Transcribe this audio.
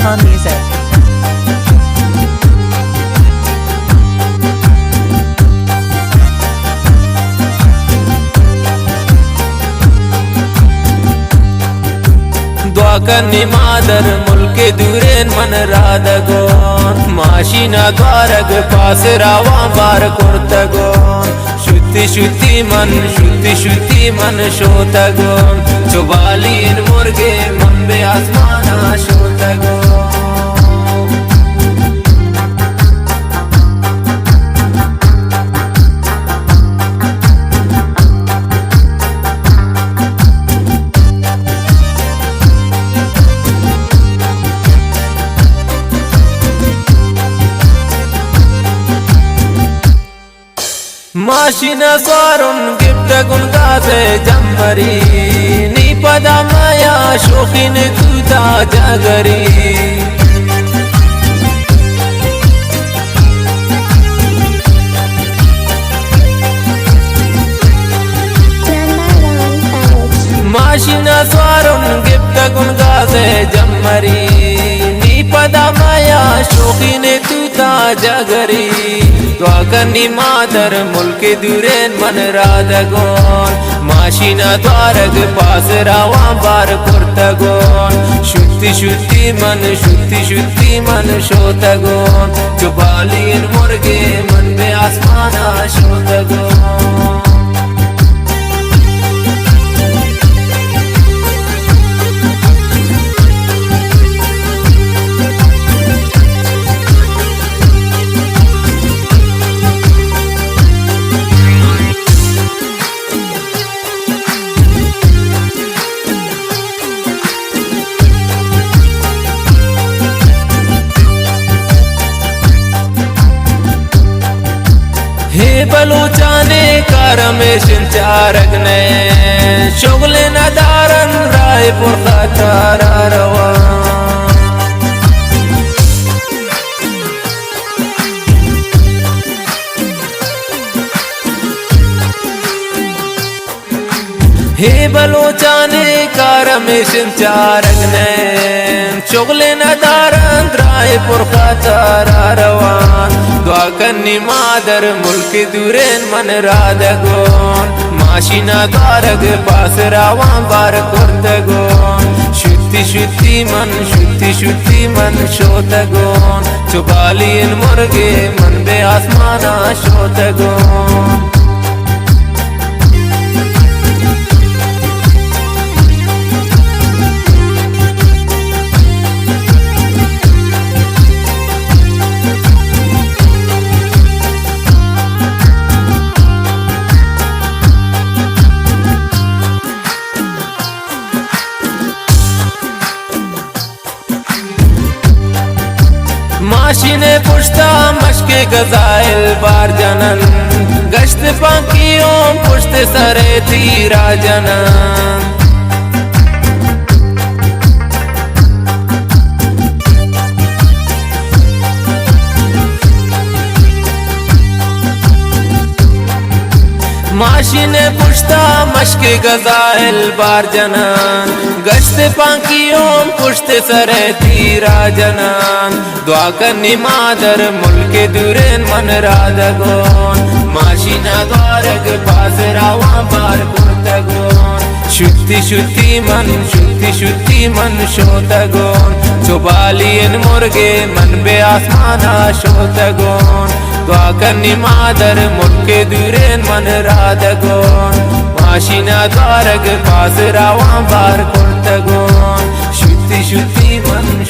Maha Music. द्वाकनि मादर मुल्के दूरेन मन राधगोन माशिना द्वारग पास रावा बार कोर्तगोन शुद्धि मन शोतगोन चुबालीन मुर्गे मंबे आसमाना शोतगोन माशिना स्वारुन गिफ्टगुन गाजे जम्मरी नी पदा माया शोखिन कुदा जगरी माशिना स्वारुन गिफ्टगुन गाजे जम्मरी नी पदा माया शोखिन कुदा जगरी द्वाकनि मादर मुल्के दूरेन मन राधगोन माशिना द्वारग पास रावा बार कुर्तगोन शुद्धि मन शोतगोन चुबालीन मुर्गे मन में आसमाना शोतगोन हे बलूचाने कारमेश चारगने शुगल नदारन रायपुर खतारा रवा हे बलूचाने कारमेश चारगने शुगल नदारन रायपुर खतारा रवा द्वाकनि मादर मुल्के दूरेन मन राधगोन माशिना द्वारग पास रावा बार कुर्तगोन शुद्धि मन शोतगोन चुबालीन मुर्गे मन बे आसमाना शोतगोन माशिने पुश्ता मशके गजाइल बार जनन गश्त पाकियों पुश्त सरे तीरा जनन माशिने पुश्ता मशके गजाइल बार जनन गश्त पाकियों पुश्त सरे तीरा जनन द्वाकनि मादर मुल्के दूरेन मन राधगोन माशिना द्वारग पास रावा बार कुर्तगोन शुद्धि मन शोतगोन चुबालीन मुर्गे मन बे आसमाना शोतगोन द्वाकनि मादर मुल्के दूरेन मन राधगोन माशिना द्वारग पास रावा बार कुर्तगोन शुद्धि मन